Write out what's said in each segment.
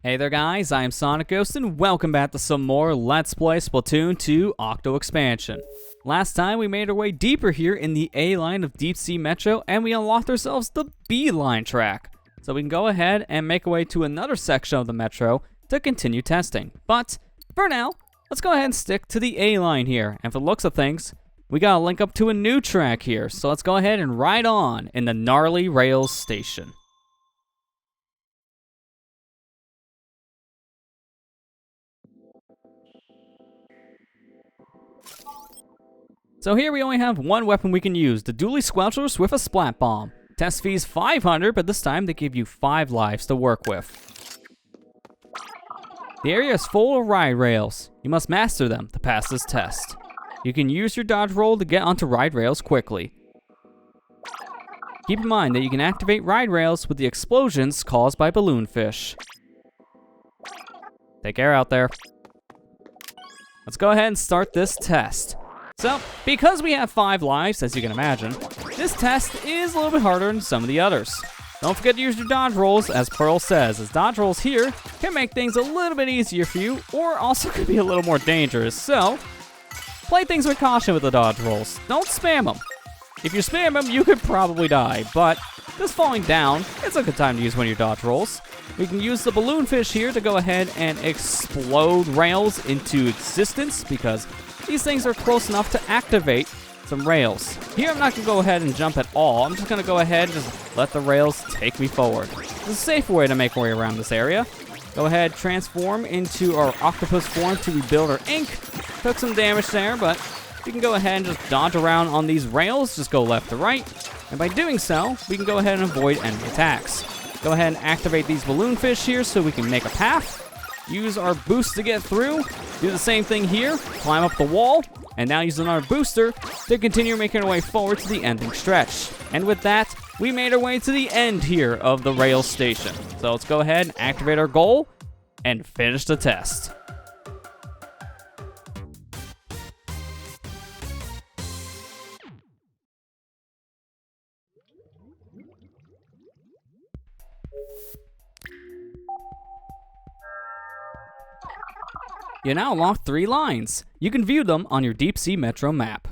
Hey there guys, I am SonicGhost and welcome back to some more Let's Play Splatoon 2 Octo expansion. Last time we made our way deeper here in the A line of Deep Sea Metro and we unlocked ourselves the B line track. So we can go ahead and make our way to another section of the Metro to continue testing. But for now, let's go ahead and stick to the A line here. And for the looks of things, we gotta link up to a new track here. So let's go ahead and ride on in the Gnarly Rails Station. So here we only have one weapon we can use, the dually squelchers with a splat bomb. Test fees 500, but this time they give you 5 lives to work with. The area is full of ride rails. You must master them to pass this test. You can use your dodge roll to get onto ride rails quickly. Keep in mind that you can activate ride rails with the explosions caused by balloon fish. Take care out there. Let's go ahead and start this test. So, because we have 5 lives, as you can imagine, this test is a little bit harder than some of the others. Don't forget to use your dodge rolls, as Pearl says, as dodge rolls here can make things a little bit easier for you, or also could be a little more dangerous. So, play things with caution with the dodge rolls. Don't spam them. If you spam them, you could probably die, but just falling down, it's a good time to use one of your dodge rolls. We can use the balloon fish here to go ahead and explode rails into existence, because these things are close enough to activate some rails. Here I'm not going to go ahead and jump at all. I'm just going to go ahead and just let the rails take me forward. It's a safe way to make our way around this area. Go ahead, transform into our octopus form to rebuild our ink. Took some damage there, but we can go ahead and just dodge around on these rails. Just go left to right. And by doing so, we can go ahead and avoid enemy attacks. Go ahead and activate these balloon fish here so we can make a path. Use our boost to get through. Do the same thing here. Climb up the wall. And now using our booster to continue making our way forward to the ending stretch. And with that, we made our way to the end here of the rail station. So let's go ahead and activate our goal and finish the test. You now unlock 3 lines. You can view them on your Deep Sea Metro map.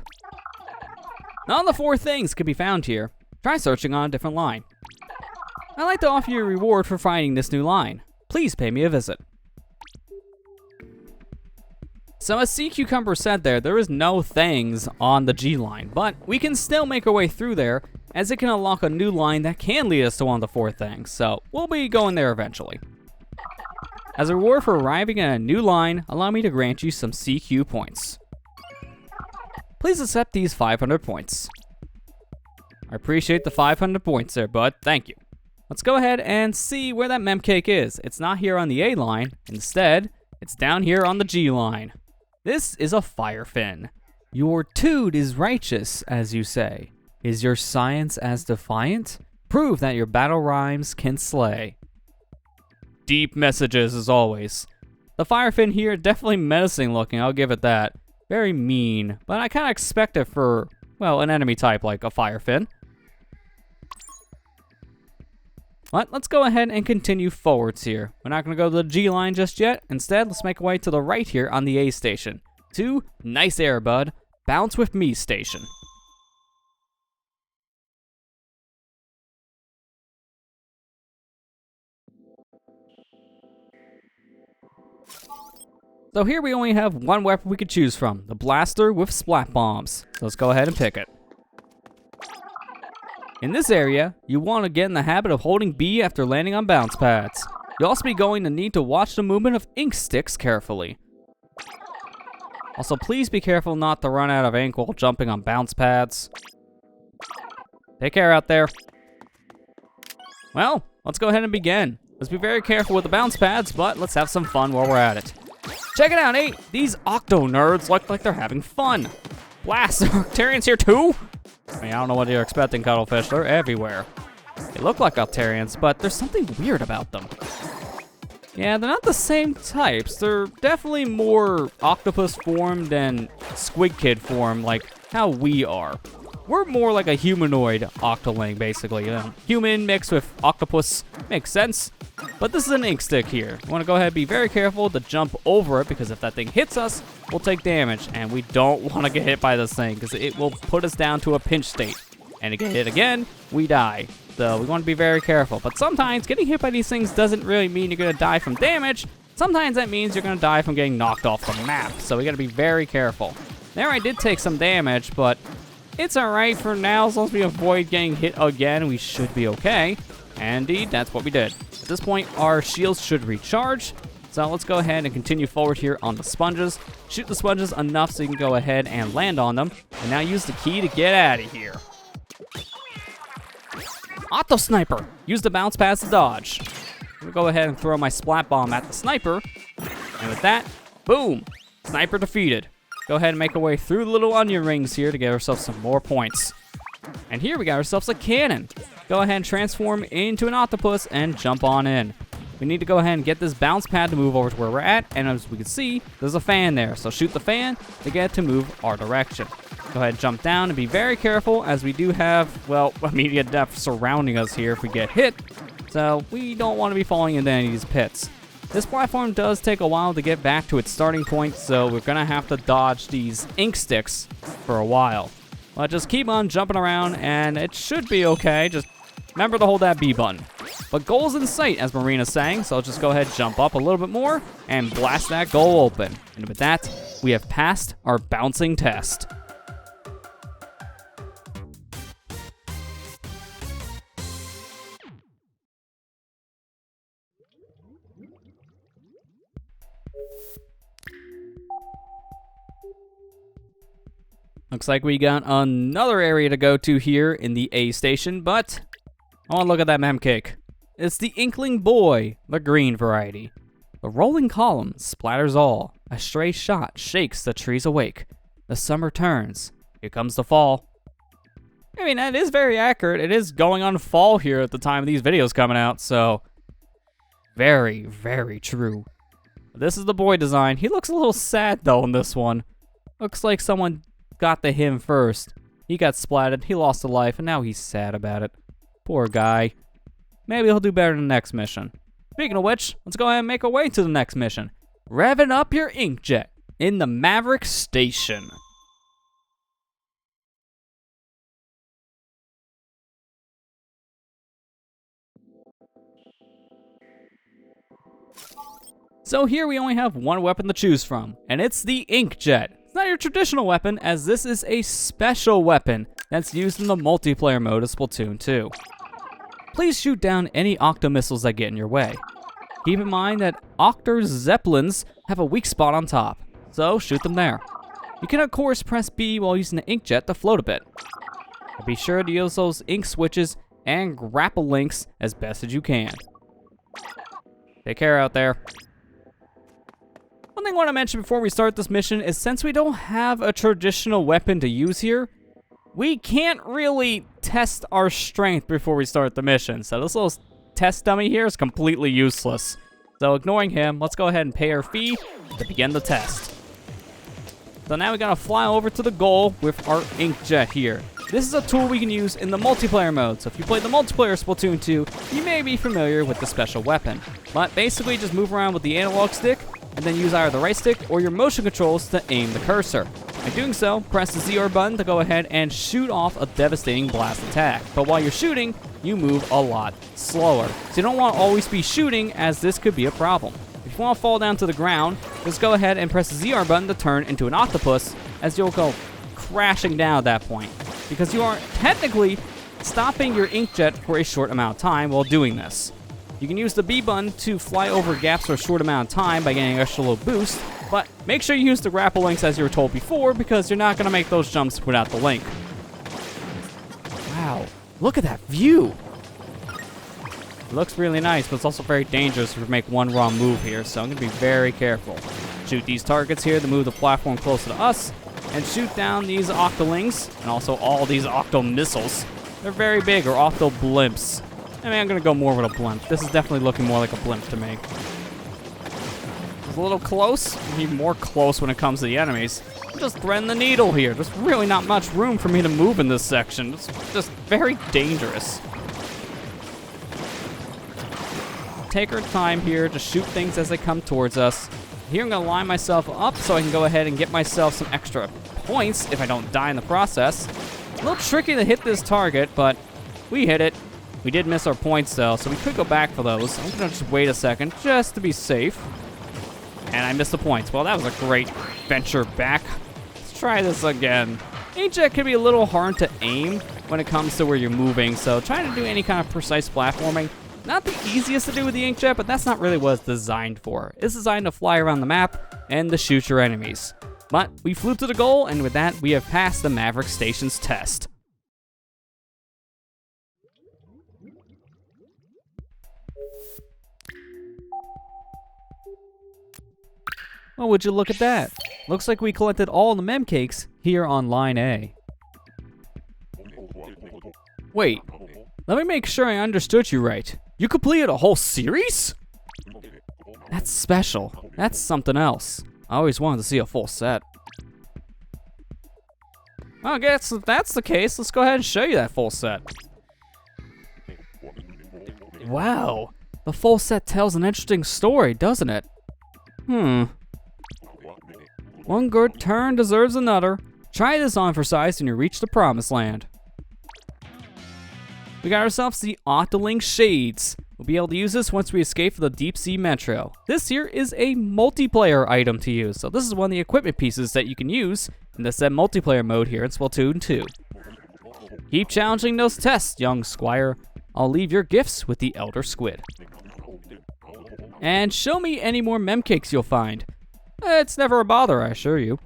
None of the 4 things can be found here. Try searching on a different line. I'd like to offer you a reward for finding this new line. Please pay me a visit. So as Sea Cucumber said there is no things on the G line, but we can still make our way through there as it can unlock a new line that can lead us to one of the 4 things, so we'll be going there eventually. As a reward for arriving at a new line, allow me to grant you some CQ points. Please accept these 500 points. I appreciate the 500 points there, bud. Thank you. Let's go ahead and see where that mem cake is. It's not here on the A line. Instead, it's down here on the G line. This is a fire fin. Your tood is righteous, as you say. Is your science as defiant? Prove that your battle rhymes can slay. Deep messages as always. The firefin here, definitely menacing looking, I'll give it that. Very mean, but I kind of expect it for, well, an enemy type like a firefin. But let's go ahead and continue forwards here. We're not going to go to the G line just yet. Instead, let's make our way to the right here on the A station. To Nice Air Bud, Bounce With Me Station. So here we only have one weapon we could choose from, the blaster with splat bombs. So let's go ahead and pick it. In this area, you want to get in the habit of holding B after landing on bounce pads. You'll also be going to need to watch the movement of ink sticks carefully. Also, please be careful not to run out of ink while jumping on bounce pads. Take care out there. Well, let's go ahead and begin. Let's be very careful with the bounce pads, but let's have some fun while we're at it. Check it out, Nate! These Octo nerds look like they're having fun. Blast, are Octarians here too? I mean, I don't know what you're expecting, Cuttlefish. They're everywhere. They look like Octarians, but there's something weird about them. Yeah, they're not the same types. They're definitely more octopus form than squid kid form, like how we are. We're more like a humanoid Octoling, basically. You know? Human mixed with octopus. Makes sense. But this is an ink stick here. You want to go ahead and be very careful to jump over it, because if that thing hits us, we'll take damage. And we don't want to get hit by this thing, because it will put us down to a pinch state. And to get hit again, we die. So we want to be very careful. But sometimes getting hit by these things doesn't really mean you're going to die from damage. Sometimes that means you're going to die from getting knocked off the map. So we got to be very careful. There I did take some damage, but it's alright for now. As long as we avoid getting hit again, we should be okay. And indeed, that's what we did. At this point, our shields should recharge. So let's go ahead and continue forward here on the sponges. Shoot the sponges enough so you can go ahead and land on them. And now use the key to get out of here. Octo Sniper! Use the bounce pads to dodge. I'm gonna go ahead and throw my splat bomb at the sniper. And with that, boom! Sniper defeated. Go ahead and make our way through the little onion rings here to get ourselves some more points. And here we got ourselves a cannon. Go ahead and transform into an octopus and jump on in. We need to go ahead and get this bounce pad to move over to where we're at. And as we can see, there's a fan there. So shoot the fan to get it to move our direction. Go ahead and jump down and be very careful, as we do have, well, immediate death surrounding us here if we get hit. So we don't want to be falling into any of these pits. This platform does take a while to get back to its starting point, so we're going to have to dodge these ink sticks for a while. But just keep on jumping around and it should be okay. Just remember to hold that B button. But goal's in sight, as Marina's saying, so just go ahead, jump up a little bit more and blast that goal open. And with that, we have passed our bouncing test. Looks like we got another area to go to here in the A station, but I want to look at that mem cake. It's the Inkling Boy, the green variety. The rolling column splatters all. A stray shot shakes the trees awake. The summer turns. Here comes the fall. I mean, that is very accurate. It is going on fall here at the time of these videos coming out, so very, very true. This is the boy design. He looks a little sad, though, in this one. Looks like someone got to him first. He got splatted, he lost a life, and now he's sad about it. Poor guy. Maybe he'll do better in the next mission. Speaking of which, let's go ahead and make our way to the next mission. Revving up your inkjet in the Maverick Station. So here we only have one weapon to choose from, and it's the inkjet. It's not your traditional weapon, as this is a special weapon that's used in the multiplayer mode of Splatoon 2. Please shoot down any Octo missiles that get in your way. Keep in mind that Octo Zeppelins have a weak spot on top, so shoot them there. You can of course press B while using the inkjet to float a bit. But be sure to use those ink switches and grapple links as best as you can. Take care out there. One thing I want to mention before we start this mission is, since we don't have a traditional weapon to use here, we can't really test our strength before we start the mission. So this little test dummy here is completely useless. So ignoring him, let's go ahead and pay our fee to begin the test. So now we gotta fly over to the goal with our inkjet here. This is a tool we can use in the multiplayer mode, so if you play the multiplayer Splatoon 2, you may be familiar with the special weapon. But basically just move around with the analog stick, and then use either the right stick or your motion controls to aim the cursor. By doing so, press the ZR button to go ahead and shoot off a devastating blast attack. But while you're shooting, you move a lot slower. So you don't want to always be shooting, as this could be a problem. If you want to fall down to the ground, just go ahead and press the ZR button to turn into an octopus, as you'll go crashing down at that point. Because you are technically stopping your inkjet for a short amount of time while doing this. You can use the B button to fly over gaps for a short amount of time by getting an extra little boost, but make sure you use the grapple links as you were told before, because you're not going to make those jumps without the link. Wow, look at that view! It looks really nice, but it's also very dangerous if you make one wrong move here, so I'm going to be very careful. Shoot these targets here to move the platform closer to us, and shoot down these octolings, and also all these octo missiles. They're very big, or octo blimps. I mean, I'm going to go more with a blimp. This is definitely looking more like a blimp to me. It's a little close. Even more close when it comes to the enemies. I'm just threading the needle here. There's really not much room for me to move in this section. It's just very dangerous. take our time here to shoot things as they come towards us. Here I'm gonna line myself up so I can go ahead and get myself some extra points if I don't die in the process. A little tricky to hit this target, but we hit it. We did miss our points though, so we could go back for those. I'm gonna just wait a second just to be safe. And I missed the points. Well, that was a great venture back. Let's try this again. Inkjet can be a little hard to aim when it comes to where you're moving, so trying to do any kind of precise platforming, not the easiest to do with the Inkjet, but that's not really what it's designed for. It's designed to fly around the map and to shoot your enemies. But we flew to the goal, and with that, we have passed the Maverick Station's test. Oh, would you look at that? Looks like we collected all the mem cakes here on line A. Wait, let me make sure I understood you right. You completed a whole series? That's special. That's something else. I always wanted to see a full set. Well, I guess if that's the case, let's go ahead and show you that full set. Wow, the full set tells an interesting story, doesn't it? One good turn deserves another. Try this on for size when you reach the promised land. We got ourselves the Octo Shades. We'll be able to use this once we escape from the deep sea metro. This here is a multiplayer item to use, so this is one of the equipment pieces that you can use in the said multiplayer mode here in Splatoon 2. Keep challenging those tests, young squire. I'll leave your gifts with the Elder Squid. And show me any more mem cakes you'll find. It's never a bother, I assure you.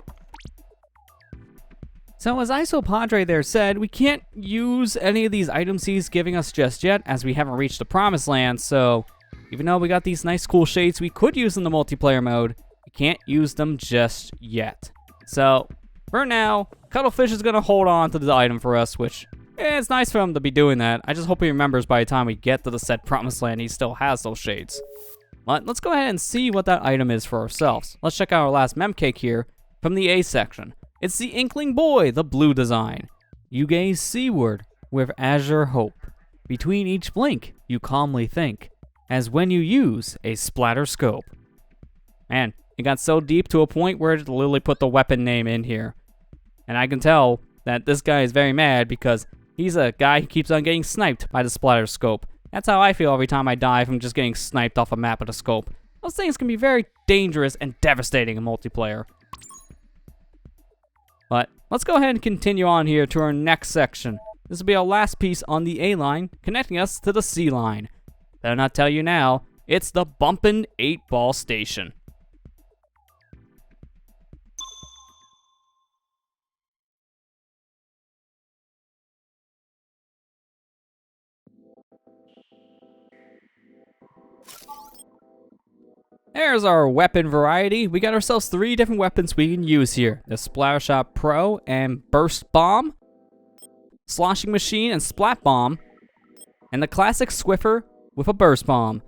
So as Isopadre there said, we can't use any of these items he's giving us just yet, as we haven't reached the promised land, so even though we got these nice cool shades we could use in the multiplayer mode, we can't use them just yet. So, for now, Cuttlefish is gonna hold on to the item for us, which, it's nice for him to be doing that. I just hope he remembers by the time we get to the said promised land he still has those shades. But let's go ahead and see what that item is for ourselves. Let's check out our last mem cake here from the A section. It's the Inkling Boy, the blue design. You gaze seaward with azure hope. Between each blink, you calmly think, as when you use a splatter scope. Man, it got so deep to a point where it literally put the weapon name in here. And I can tell that this guy is very mad because he's a guy who keeps on getting sniped by the splatter scope. That's how I feel every time I die from just getting sniped off a map with a scope. Those things can be very dangerous and devastating in multiplayer. But let's go ahead and continue on here to our next section. This will be our last piece on the A line, connecting us to the C line. Better not tell you now, it's the Bumpin 8-ball station. There's our weapon variety. We got ourselves 3 different weapons we can use here. The Splattershot Pro and Burst Bomb, Sloshing Machine and Splat Bomb, and the classic Swiffer with a Burst Bomb.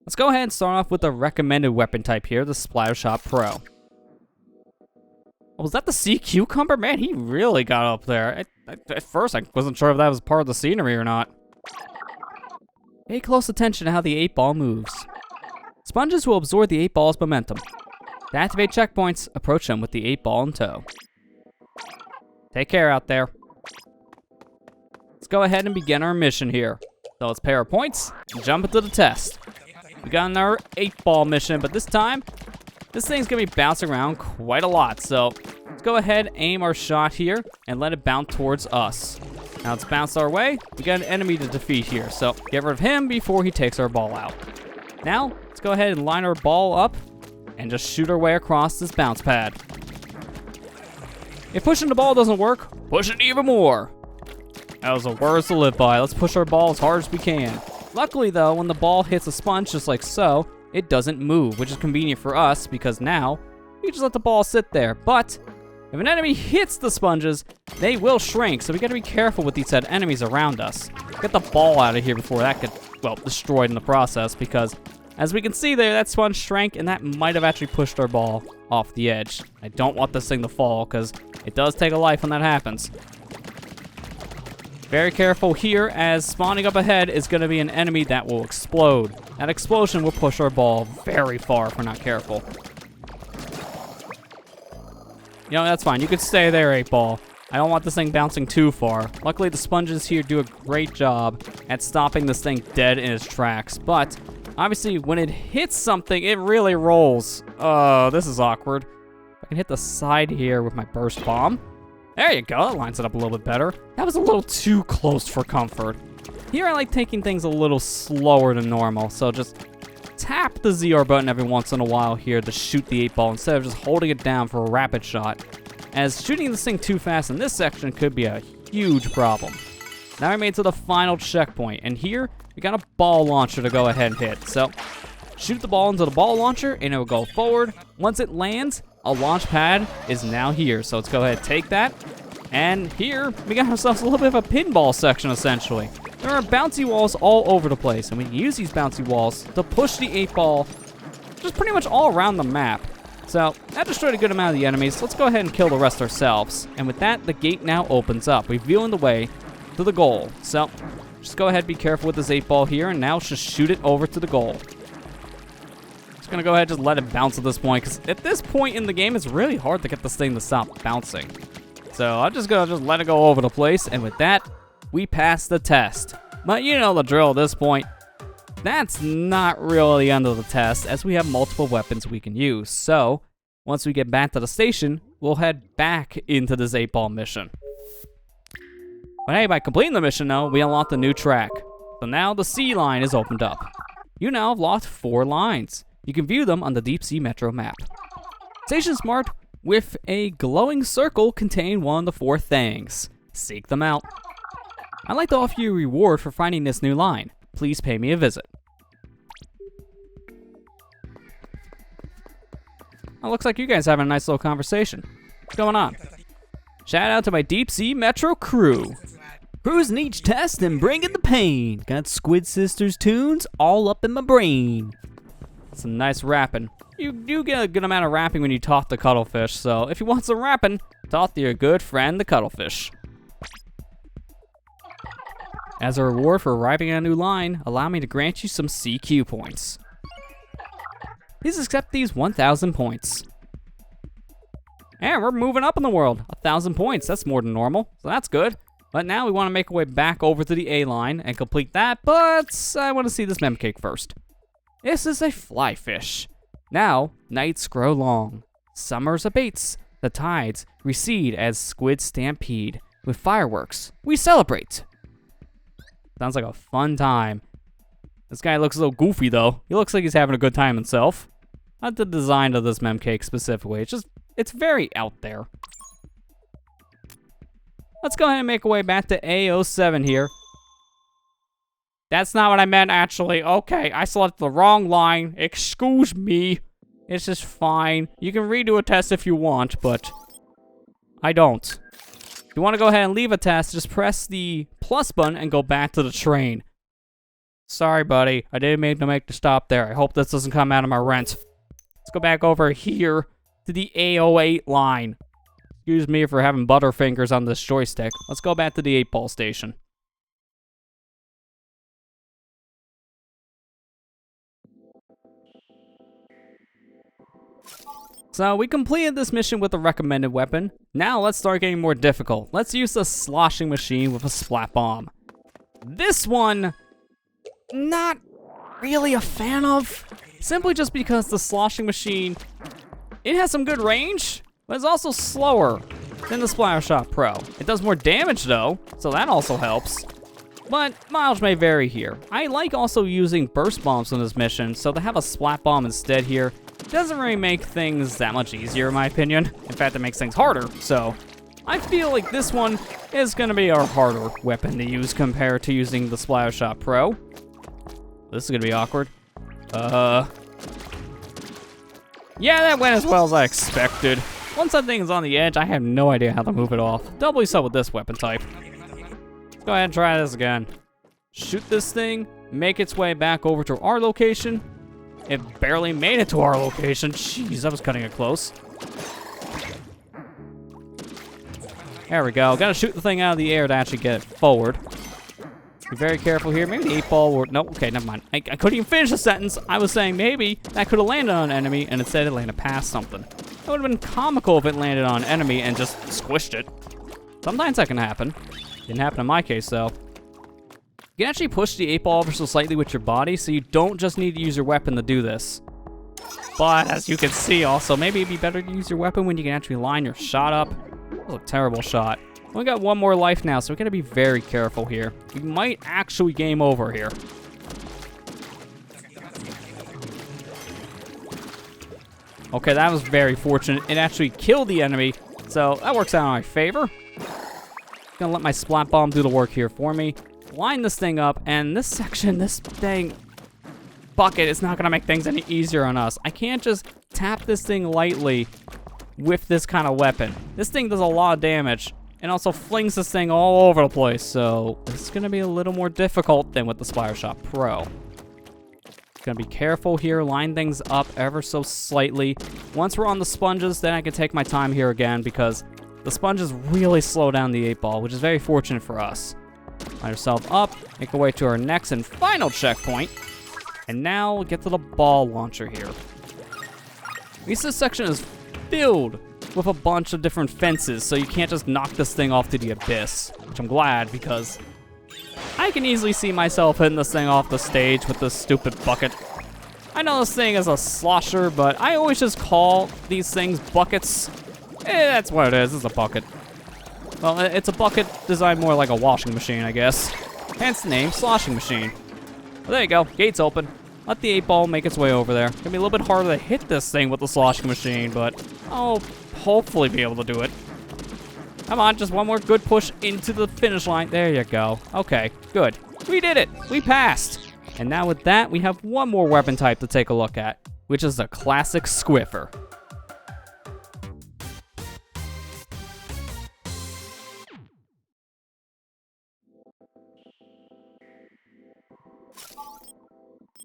Let's go ahead and start off with the recommended weapon type here, the Splattershot Pro. Oh, was that the sea cucumber? Man, he really got up there. At first, I wasn't sure if that was part of the scenery or not. Pay close attention to how the 8-ball moves. Sponges will absorb the 8-ball's momentum. To activate checkpoints, approach them with the 8-ball in tow. Take care out there. Let's go ahead and begin our mission here. So let's pay our points and jump into the test. We got our 8-ball mission, but this time, this thing's gonna be bouncing around quite a lot. So let's go ahead, aim our shot here, and let it bounce towards us. Now it's bounced our way. We got an enemy to defeat here, so get rid of him before he takes our ball out. Now, let's go ahead and line our ball up and just shoot our way across this bounce pad. If pushing the ball doesn't work, push it even more. That was the words to live by. Let's push our ball as hard as we can. Luckily though, when the ball hits a sponge just like so, it doesn't move, which is convenient for us because now we just let the ball sit there. But if an enemy hits the sponges, they will shrink, so we gotta be careful with these said enemies around us. Get the ball out of here before that gets, well, destroyed in the process, because as we can see there, that sponge shrank, and that might have actually pushed our ball off the edge. I don't want this thing to fall, because it does take a life when that happens. Very careful here, as spawning up ahead is going to be an enemy that will explode. That explosion will push our ball very far if we're not careful. You know, that's fine. You could stay there, 8-Ball. I don't want this thing bouncing too far. Luckily, the sponges here do a great job at stopping this thing dead in its tracks. But, obviously, when it hits something, it really rolls. Oh, this is awkward. I can hit the side here with my burst bomb. There you go. That lines it up a little bit better. That was a little too close for comfort. Here, I like taking things a little slower than normal. So, just tap the ZR button every once in a while here to shoot the 8-Ball instead of just holding it down for a rapid shot, as shooting this thing too fast in this section could be a huge problem. Now we made it to the final checkpoint, and here we got a ball launcher to go ahead and hit. So shoot the ball into the ball launcher and it will go forward. Once it lands, a launch pad is now here. So let's go ahead and take that. And here we got ourselves a little bit of a pinball section essentially. There are bouncy walls all over the place, and we can use these bouncy walls to push the 8-Ball just pretty much all around the map. So, that destroyed a good amount of the enemies. Let's go ahead and kill the rest ourselves. And with that, the gate now opens up, revealing the way to the goal. So, just go ahead and be careful with this 8-Ball here, and now just shoot it over to the goal. Just gonna go ahead and just let it bounce at this point, because at this point in the game, it's really hard to get this thing to stop bouncing. So, I'm just gonna let it go over the place, and with that, we passed the test. But you know the drill at this point. That's not really the end of the test, as we have multiple weapons we can use. So, once we get back to the station, we'll head back into this 8-Ball mission. But hey, by completing the mission though, we unlocked a new track. So now the C line is opened up. You now have locked 4 lines. You can view them on the Deep Sea Metro map. Stations marked with a glowing circle contain one of the 4 things. Seek them out. I'd like to offer you a reward for finding this new line. Please pay me a visit. Well, looks like you guys having a nice little conversation. What's going on? Shout out to my Deep Sea Metro crew. Cruising each test and bringing the pain. Got Squid Sisters tunes all up in my brain. Some nice rapping. You do get a good amount of rapping when you talk to Cuttlefish, so if you want some rapping, talk to your good friend the Cuttlefish. As a reward for arriving at a new line, allow me to grant you some CQ points. Please accept these 1,000 points. And we're moving up in the world. 1,000 points, that's more than normal, so that's good. But now we want to make our way back over to the A line and complete that, but I want to see this mem cake first. This is a fly fish. Now, nights grow long. Summers abates. The tides recede as squid stampede. With fireworks, we celebrate. Sounds like a fun time. This guy looks a little goofy though. He looks like he's having a good time himself. Not the design of this mem cake specifically. It's very out there. Let's go ahead and make our way back to A07 here. That's not what I meant actually. Okay, I selected the wrong line. Excuse me. It's just fine. You can redo a test if you want, but I don't. If you want to go ahead and leave a test, just press the plus button and go back to the train. Sorry, buddy. I didn't mean to make the stop there. I hope this doesn't come out of my rent. Let's go back over here to the A08 line. Excuse me for having butterfingers on this joystick. Let's go back to the 8-Ball station. So we completed this mission with the recommended weapon. Now let's start getting more difficult. Let's use the sloshing machine with a splat bomb. This one, not really a fan of. Simply just because the sloshing machine, it has some good range, but it's also slower than the Splash Shot Pro. It does more damage though, so that also helps. But mileage may vary here. I like also using burst bombs on this mission, so to have a splat bomb instead here doesn't really make things that much easier in my opinion. In fact, it makes things harder, so I feel like this one is gonna be our harder weapon to use compared to using the Splash Shot Pro. This is gonna be awkward. Yeah, that went as well as I expected. Once that thing is on the edge, I have no idea how to move it off. Doubly so with this weapon type. Let's go ahead and try this again. Shoot this thing, make its way back over to our location. It barely made it to our location. Jeez, that was cutting it close. There we go. Gotta shoot the thing out of the air to actually get it forward. Be very careful here. Maybe the 8-ball or... Nope, okay, never mind. I couldn't even finish the sentence. I was saying maybe that could have landed on an enemy, and instead it landed past something. It would have been comical if it landed on an enemy and just squished it. Sometimes that can happen. Didn't happen in my case, though. You can actually push the 8-ball ever so slightly with your body, so you don't just need to use your weapon to do this. But as you can see also, maybe it'd be better to use your weapon when you can actually line your shot up. That was a terrible shot. We got one more life now, so we gotta be very careful here. We might actually game over here. Okay, that was very fortunate. It actually killed the enemy, so that works out in my favor. Gonna let my splat bomb do the work here for me. Line this thing up, and this section, this dang bucket is not gonna make things any easier on us. I can't just tap this thing lightly with this kind of weapon. This thing does a lot of damage, and also flings this thing all over the place, so it's gonna be a little more difficult than with the Spire Shot Pro. Gonna be careful here, line things up ever so slightly. Once we're on the sponges, then I can take my time here again, because the sponges really slow down the 8-ball, which is very fortunate for us. Line ourselves up, make our way to our next and final checkpoint, and now we'll get to the ball launcher here. At least this section is filled with a bunch of different fences, so you can't just knock this thing off to the abyss, which I'm glad, because I can easily see myself hitting this thing off the stage with this stupid bucket. I know this thing is a slosher, but I always just call these things buckets. That's what it is, it's a bucket. Well, it's a bucket designed more like a washing machine, I guess. Hence the name, sloshing machine. Well, there you go, gates open. Let the 8-ball make its way over there. It's gonna be a little bit harder to hit this thing with the sloshing machine, but I'll hopefully be able to do it. Come on, just one more good push into the finish line. There you go. Okay, good. We did it. We passed. And now with that, we have one more weapon type to take a look at, which is the classic Squiffer.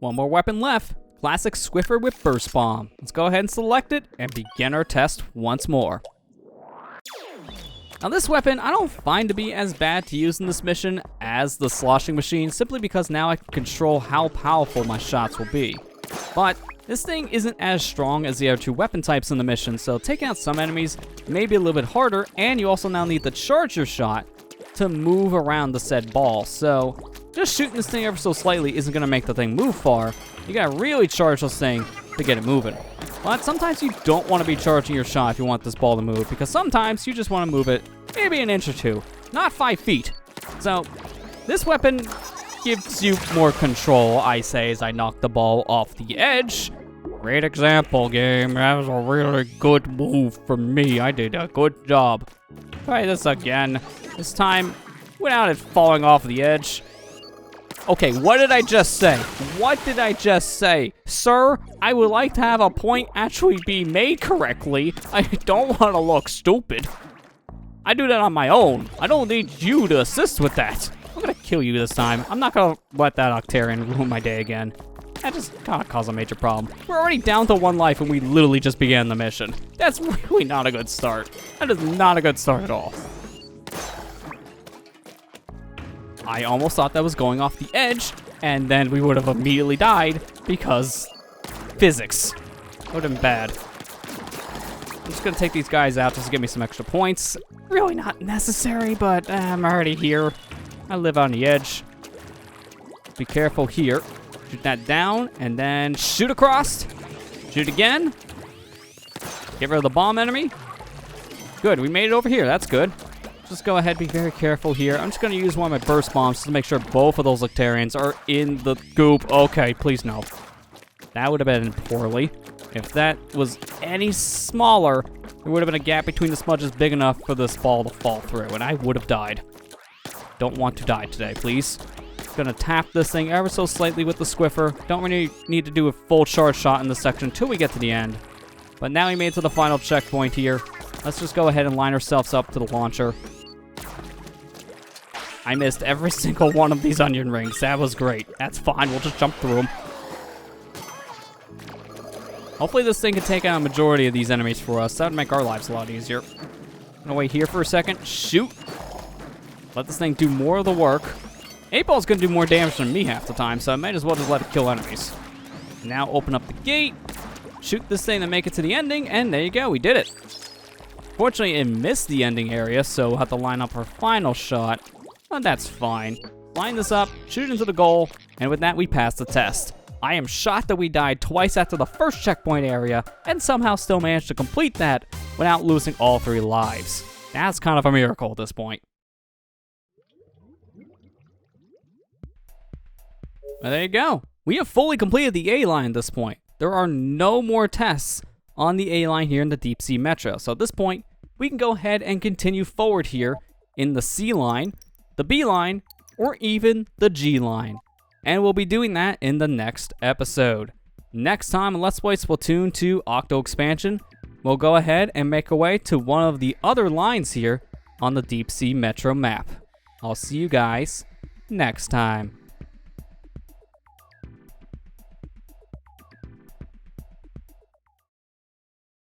One more weapon left. Classic Squiffer with Burst Bomb. Let's go ahead and select it and begin our test once more. Now this weapon, I don't find to be as bad to use in this mission as the sloshing machine, simply because now I can control how powerful my shots will be. But this thing isn't as strong as the other two weapon types in the mission, so taking out some enemies may be a little bit harder, and you also now need to charge your shot to move around the said ball. So just shooting this thing ever so slightly isn't gonna make the thing move far. You gotta really charge this thing to get it moving. But sometimes you don't want to be charging your shot if you want this ball to move, because sometimes you just want to move it maybe an inch or two, not 5 feet. So this weapon gives you more control, I say, as I knock the ball off the edge. Great example, game. That was a really good move from me. I did a good job. Try this again. This time, without it falling off the edge. Okay, what did I just say? What did I just say? Sir, I would like to have a point actually be made correctly. I don't want to look stupid. I do that on my own. I don't need you to assist with that. I'm gonna kill you this time. I'm not gonna let that Octarian ruin my day again. That just kind of caused a major problem. We're already down to 1 life and we literally just began the mission. That's really not a good start. That is not a good start at all. I almost thought that was going off the edge, and then we would have immediately died because physics. Would have been bad. I'm just gonna take these guys out just to give me some extra points. Really not necessary, but I'm already here. I live on the edge. Be careful here. Shoot that down, and then shoot across. Shoot again. Get rid of the bomb enemy. Good, we made it over here. That's good. Just go ahead, be very careful here. I'm just going to use one of my burst bombs to make sure both of those Octarians are in the goop. Okay, please no. That would have been poorly. If that was any smaller, there would have been a gap between the smudges big enough for this ball to fall through, and I would have died. Don't want to die today, please. Gonna tap this thing ever so slightly with the Squiffer. Don't really need to do a full charge shot in this section until we get to the end. But now we made it to the final checkpoint here. Let's just go ahead and line ourselves up to the launcher. I missed every single one of these onion rings. That was great. That's fine. We'll just jump through them. Hopefully this thing can take out a majority of these enemies for us. That would make our lives a lot easier. Gonna wait here for a second. Shoot. Let this thing do more of the work. 8-Ball's gonna do more damage than me half the time, so I might as well just let it kill enemies. Now open up the gate, shoot this thing to make it to the ending, and there you go, we did it. Fortunately, it missed the ending area, so we'll have to line up our final shot. But that's fine. Line this up, shoot into the goal, and with that, we passed the test. I am shocked that we died twice after the first checkpoint area, and somehow still managed to complete that without losing all 3 lives. That's kind of a miracle at this point. Well, there you go. We have fully completed the A-line at this point. There are no more tests on the A-line here in the Deep Sea Metro. So at this point, we can go ahead and continue forward here in the C-line, the B-line, or even the G-line. And we'll be doing that in the next episode. Next time on Let's Play Splatoon 2 Octo Expansion, we'll go ahead and make our way to one of the other lines here on the Deep Sea Metro map. I'll see you guys next time.